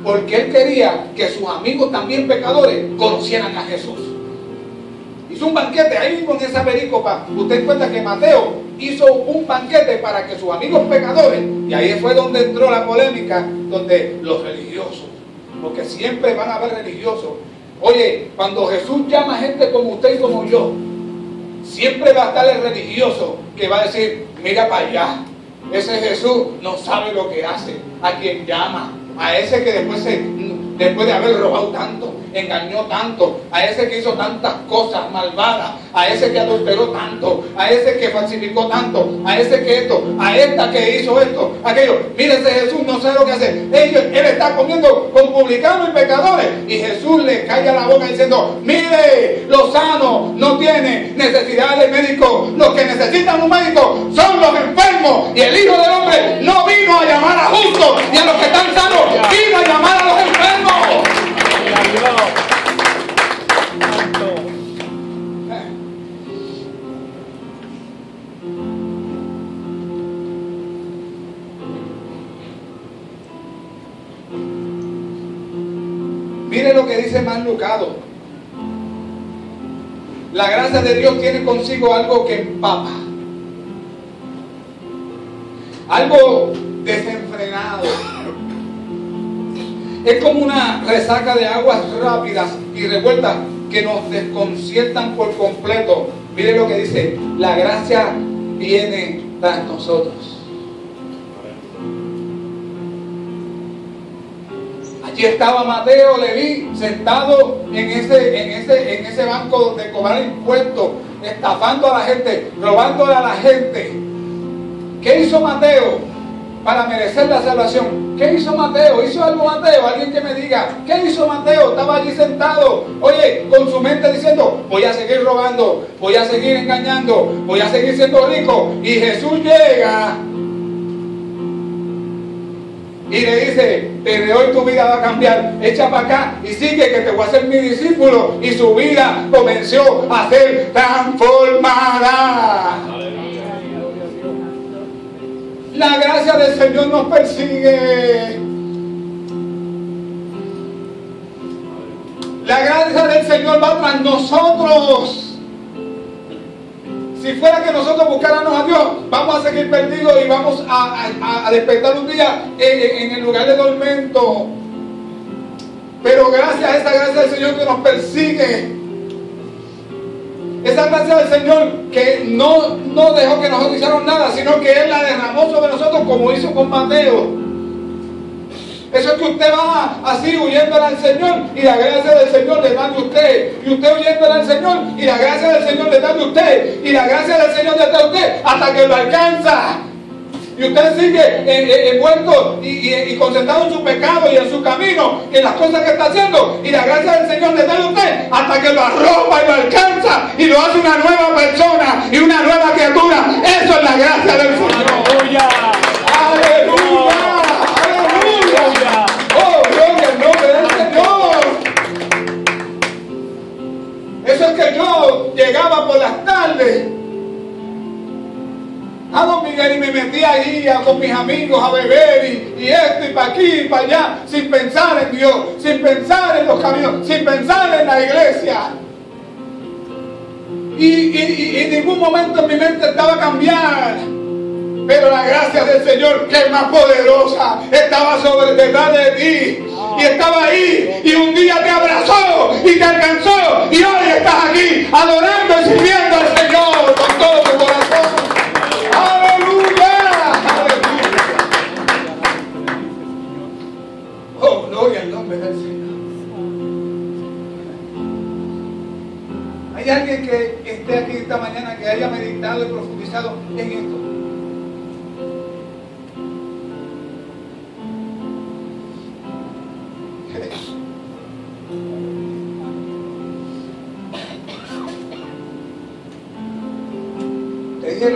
Porque él quería que sus amigos también pecadores conocieran a Jesús. Hizo un banquete ahí mismo en esa pericopa. Usted cuenta que Mateo hizo un banquete para que sus amigos pecadores, y ahí fue donde entró la polémica, donde los religiosos, porque siempre van a haber religiosos. Oye, cuando Jesús llama a gente como usted y como yo, siempre va a estar el religioso que va a decir, mira para allá, ese Jesús no sabe lo que hace, a quien llama, a ese que después de haber robado tanto, engañó tanto, a ese que hizo tantas cosas malvadas, a ese que adulteró tanto, a ese que falsificó tanto, a ese que esto, a esta que hizo esto, aquello. Mire, ese Jesús no sabe lo que hace. Él está comiendo con publicanos y pecadores, y Jesús le calla la boca diciendo, mire, los sanos no tienen necesidad de médico, los que necesitan un médico son los enfermos, y el Hijo del Hombre no vino a llamar a justos y a los que están sanos, vino a llamar a los enfermos. Mire lo que dice Más Lucado. La gracia de Dios tiene consigo algo que empapa, algo desenfrenado. Es como una resaca de aguas rápidas y revueltas que nos desconciertan por completo. Mire lo que dice, la gracia viene tras nosotros. Allí estaba Mateo, Leví, sentado en ese banco de cobrar impuestos, estafando a la gente, robándole a la gente. ¿Qué hizo Mateo para merecer la salvación? ¿Qué hizo Mateo? ¿Hizo algo Mateo? Alguien que me diga, ¿qué hizo Mateo? Estaba allí sentado, oye, con su mente diciendo, voy a seguir robando, voy a seguir engañando, voy a seguir siendo rico. Y Jesús llega y le dice, desde hoy tu vida va a cambiar, echa para acá y sigue que te voy a hacer mi discípulo. Y su vida comenzó a ser transformada. La gracia del Señor nos persigue. La gracia del Señor va tras nosotros. Si fuera que nosotros buscáramos a Dios, vamos a seguir perdidos y vamos a despertar un día en el lugar de tormento. Pero gracias a esa gracia del Señor que nos persigue, esa gracia del Señor que no dejó que nosotros hiciéramos nada, sino que Él la derramó sobre nosotros como hizo con Mateo. Eso es que usted va así huyéndole al Señor y la gracia del Señor le da de usted. Y usted huyéndole al Señor y la gracia del Señor le da de usted. Y la gracia del Señor le da de usted hasta que lo alcanza. Y usted sigue envuelto y concentrado en su pecado y en su camino, en las cosas que está haciendo. Y la gracia del Señor le da de usted hasta que lo arropa y lo alcanza y lo hace una nueva persona y una nueva criatura. Eso es la gracia del Señor. ¡Aleluya! ¡Aleluya! ¡Oh, gloria al nombre del Señor! Eso es que yo llegaba por las tardes a Don Miguel y me metía ahí con mis amigos a beber y esto y para aquí y para allá, sin pensar en Dios, sin pensar en los caminos, sin pensar en la iglesia. Y en ningún momento en mi mente estaba a cambiar. Pero la gracia del Señor, que es más poderosa, estaba detrás de ti. Y estaba ahí. Y un día te abrazó y te alcanzó. Y hoy estás aquí adorando y sirviendo al Señor con todo tu corazón. ¡Aleluya! ¡Aleluya! nombre del Señor. ¿Hay alguien que esté aquí esta mañana que haya meditado y profundizado en esto? Te dije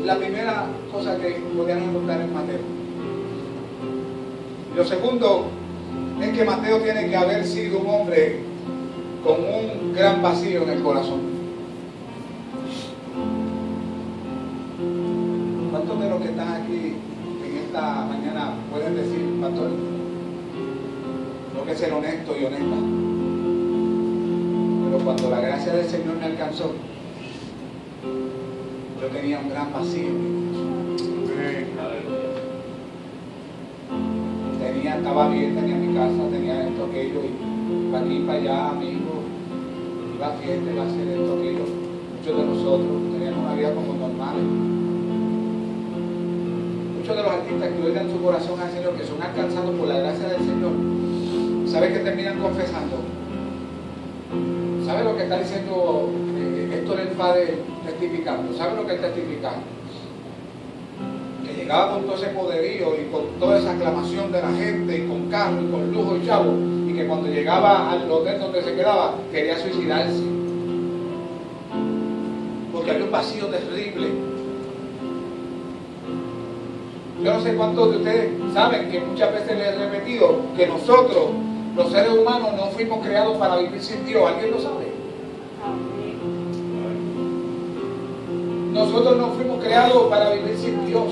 la primera cosa que podían encontrar en Mateo. Y lo segundo es que Mateo tiene que haber sido un hombre con un gran vacío en el corazón. ¿Cuántos de los que están aquí en esta mañana pueden decir, pastor, tengo que ser honesto y honesta? Pero cuando la gracia del Señor me alcanzó, yo tenía un gran vacío en mi corazón. Estaba bien, tenía mi casa, tenía esto, aquello, y para aquí, para allá, amigos, iba a fiesta, iba a hacer esto, aquello. Muchos de nosotros teníamos una vida como normales. Muchos de los artistas que hoy dan su corazón al Señor, que son alcanzados por la gracia del Señor, ¿sabe que terminan confesando? ¿Sabe lo que está diciendo Héctor el Padre testificando? ¿Sabe lo que está testificando? Que llegaba con todo ese poderío y con toda esa aclamación de la gente y con carro y con lujo y chavo, y que cuando llegaba al hotel donde se quedaba quería suicidarse porque había un vacío terrible. Yo no sé cuántos de ustedes saben que muchas veces les he repetido que nosotros, los seres humanos, no fuimos creados para vivir sin Dios. ¿Alguien lo sabe? Nosotros no fuimos creados para vivir sin Dios.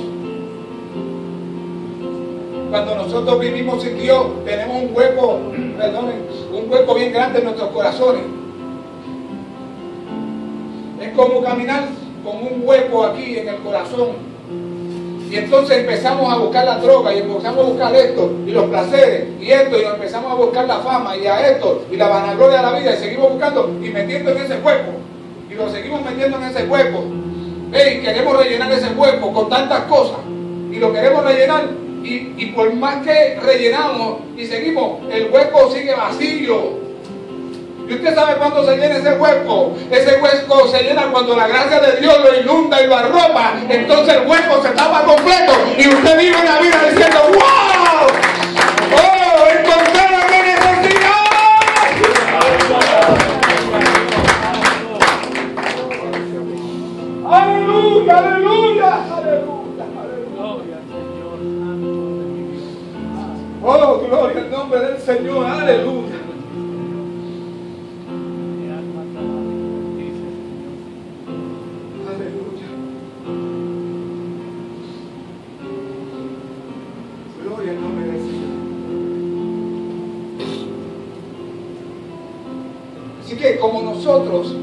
Cuando nosotros vivimos sin Dios, tenemos un hueco, un hueco bien grande en nuestros corazones. Es como caminar con un hueco aquí en el corazón. Y entonces empezamos a buscar la droga, y empezamos a buscar esto, y los placeres, y esto, y empezamos a buscar la fama, y a esto, y la vanagloria de la vida, y seguimos buscando, y metiendo en ese hueco. Y lo seguimos metiendo en ese hueco. Y queremos rellenar ese hueco con tantas cosas. Y lo queremos rellenar. Y por más que rellenamos y seguimos, el hueco sigue vacío. ¿Y usted sabe cuándo se llena ese hueco? Ese hueco se llena cuando la gracia de Dios lo inunda y lo arropa. Entonces el hueco se tapa completo y usted vive una vida diciendo, ¡wow! ¡Oh! ¡Encontré lo que necesitaba! ¡Aleluya! ¡Aleluya! ¡Aleluya! Oh, gloria al nombre del Señor, aleluya. Aleluya. Gloria al nombre del Señor. Así que como nosotros,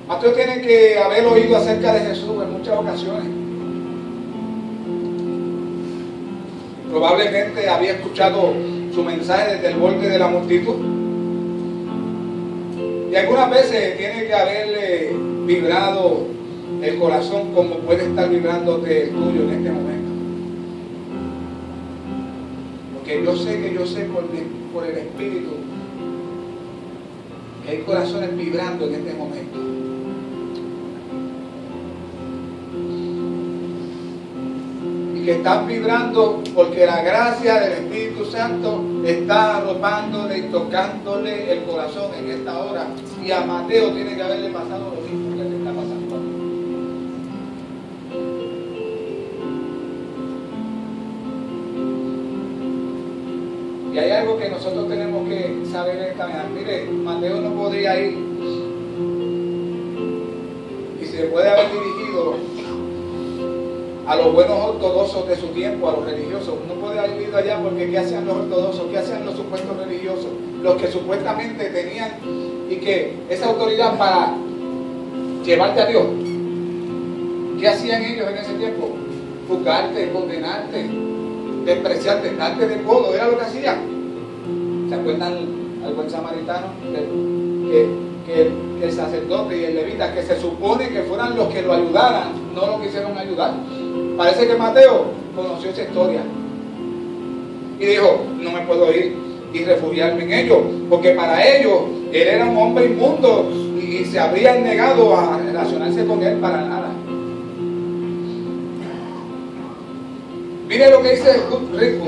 Mateo tiene que haber oído acerca de Jesús en muchas ocasiones. Probablemente había escuchado su mensaje desde el borde de la multitud. Y algunas veces tiene que haberle vibrado el corazón como puede estar vibrándote el tuyo en este momento. Porque yo sé por el Espíritu que hay corazones vibrando en este momento. Que están vibrando porque la gracia del Espíritu Santo está arropándole y tocándole el corazón en esta hora. Y a Mateo tiene que haberle pasado lo mismo que le está pasando a ti. Y hay algo que nosotros tenemos que saber en esta mañana. Mire, Mateo no podía ir y se puede haber dirigido a los buenos ortodoxos de su tiempo, a los religiosos. No puede haber ido allá porque ¿qué hacían los ortodoxos? ¿Qué hacían los supuestos religiosos? Los que supuestamente tenían y que esa autoridad para llevarte a Dios. ¿Qué hacían ellos en ese tiempo? Juzgarte, condenarte, despreciarte, darte de codo, era lo que hacían. ¿Se acuerdan al buen samaritano? Que el sacerdote y el levita, que se supone que fueran los que lo ayudaran, no lo quisieron ayudar. Parece que Mateo conoció esa historia. Y dijo, no me puedo ir y refugiarme en ellos, porque para ellos él era un hombre inmundo y se habrían negado a relacionarse con él para nada. Mire lo que dice Rico.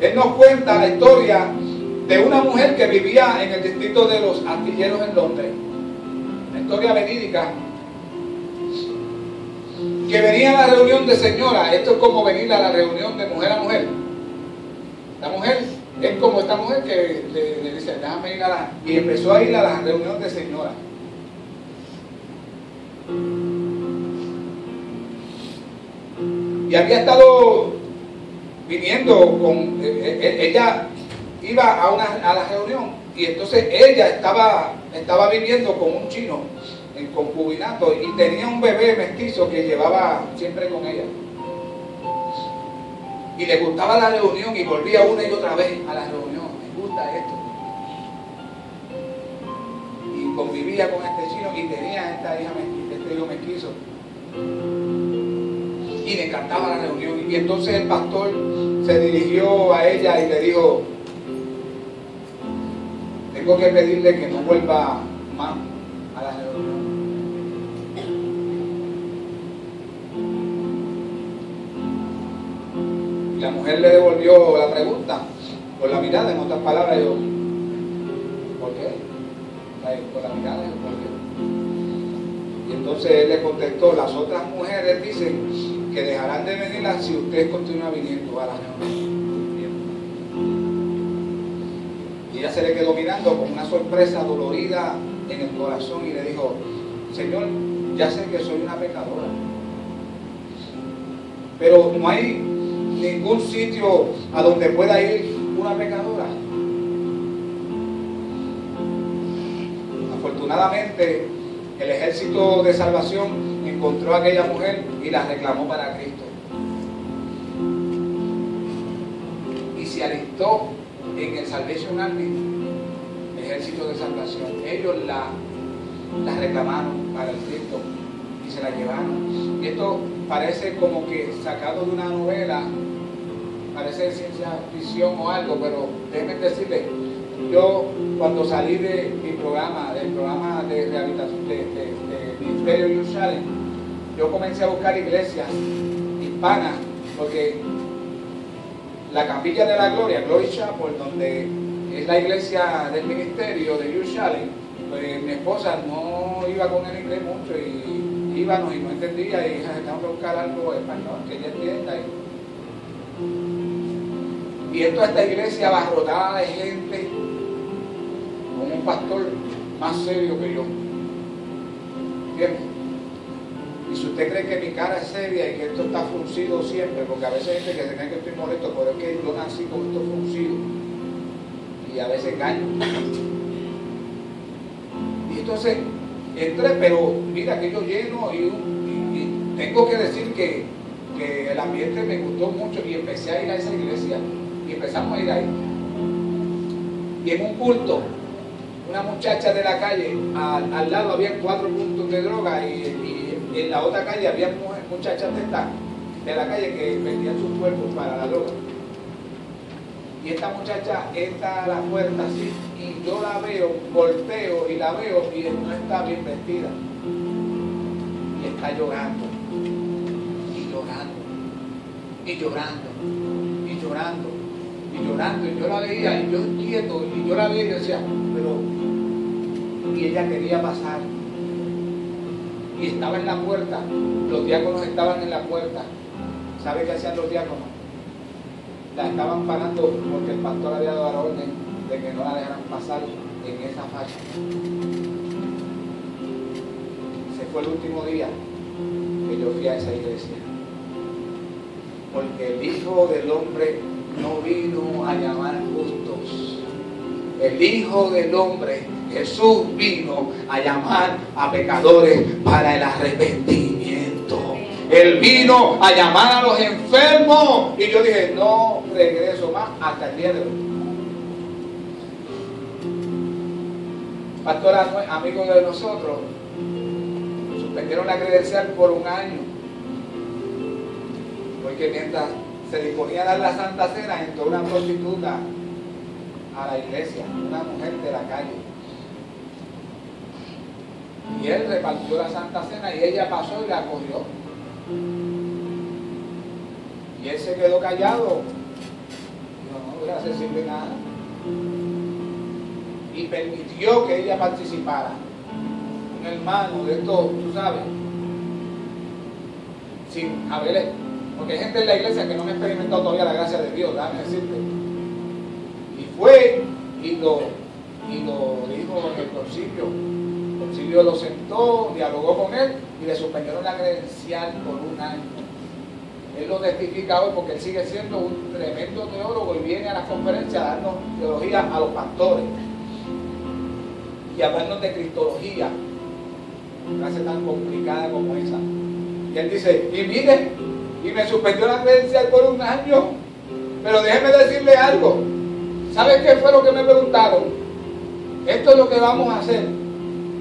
Él nos cuenta la historia de una mujer que vivía en el distrito de los Astilleros en Londres. Una historia verídica. Que venía a la reunión de señora. Esto es como venir a la reunión de mujer a mujer. La mujer es como esta mujer que le dice, déjame ir a la... Y empezó a ir a la reunión de señora. Y había estado viniendo con... ella iba a la reunión y entonces ella estaba viviendo con un chino en concubinato y tenía un bebé mestizo que llevaba siempre con ella. Y le gustaba la reunión y volvía una y otra vez a la reunión. Me gusta esto. Y convivía con este chino y tenía esta hija este hijo mestizo. Y le encantaba la reunión. Y entonces el pastor se dirigió a ella y le dijo, tengo que pedirle que no vuelva más a la reunión. Y la mujer le devolvió la pregunta con la mirada, en otras palabras, yo, ¿por qué? Con la mirada, ¿por qué? Y entonces él le contestó, las otras mujeres dicen que dejarán de venir si usted continúa viniendo a la reunión. Y ella se le quedó mirando con una sorpresa dolorida en el corazón y le dijo, Señor, ya sé que soy una pecadora, pero no hay ningún sitio a donde pueda ir una pecadora. Afortunadamente, el ejército de salvación encontró a aquella mujer y la reclamó para Cristo. Y se alistó en el Salvation Army, el ejército de salvación. Ellos la reclamaron para el Cristo y se la llevaron. Y esto parece como que sacado de una novela, parece ciencia ficción o algo, pero déjenme decirles, yo cuando salí de mi programa, del programa de rehabilitación de Ministerio de Youth Challenge, yo comencé a buscar iglesias hispanas, porque la Capilla de la Gloria, Glory Chapel, donde es la iglesia del ministerio de Youth Challenge, pues mi esposa no iba con el inglés mucho y íbamos y no entendía y tenemos que buscar algo español que ella entienda. Y esto, esta iglesia abarrotada de gente, con un pastor más serio que yo. ¿Entiendes? Y si usted cree que mi cara es seria y que esto está fruncido siempre, porque a veces hay gente que se cree que estoy molesto, pero es que yo nací con esto fruncido. Y a veces engaño. Y entonces entré, pero mira que yo lleno y tengo que decir que el ambiente me gustó mucho y empecé a ir a esa iglesia. Y empezamos a ir ahí. Y en un culto, una muchacha de la calle, al lado había 4 puntos de droga y en la otra calle había muchachas de la calle que vendían sus cuerpos para la droga. Y esta muchacha entra a la puerta así y yo la veo, volteo y la veo y no está bien vestida. Y está llorando. Y llorando. Y llorando. Y llorando. Y llorando. Y yo la veía y yo quieto. Y yo la veía y decía, pero... Y ella quería pasar. Y estaba en la puerta. Los diáconos estaban en la puerta. ¿Sabe qué hacían los diáconos? La estaban parando porque el pastor había dado la orden de que no la dejaran pasar en esa facha. Ese fue el último día que yo fui a esa iglesia. Porque el Hijo del Hombre no vino a llamar justos. El Hijo del Hombre, Jesús, vino a llamar a pecadores para el arrepentimiento. Él vino a llamar a los enfermos. Y yo dije, no regreso más hasta el día de hoy. Pastor, amigo de nosotros, suspendieron la credencial por 1 año. Porque mientras se disponía a dar la Santa Cena, entró una prostituta a la iglesia, una mujer de la calle. Y él repartió la Santa Cena y ella pasó y la cogió. Y él se quedó callado. Dijo, no voy a decirle nada. Y permitió que ella participara. Un hermano de esto, tú sabes, sin haberle, porque hay gente en la iglesia que no me ha experimentado todavía la gracia de Dios, déjame decirte. Y fue y lo dijo en el concilio. El concilio lo sentó, dialogó con él y le suspendieron la credencial por un año. Él lo testifica hoy porque él sigue siendo un tremendo teólogo y viene a las conferencias a darnos teología a los pastores y hablarnos de cristología, una clase tan complicada como esa. Y él dice, y mire, y me suspendió la credencial por un año, pero déjeme decirle algo. ¿Sabe qué fue lo que me preguntaron? Esto es lo que vamos a hacer.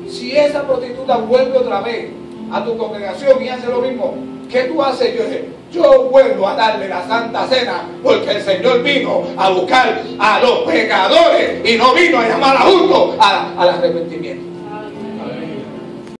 Si esa prostituta vuelve otra vez a tu congregación y hace lo mismo, ¿qué tú haces? Yo dije, yo vuelvo a darle la Santa Cena porque el Señor vino a buscar a los pecadores y no vino a llamar a justos al arrepentimiento.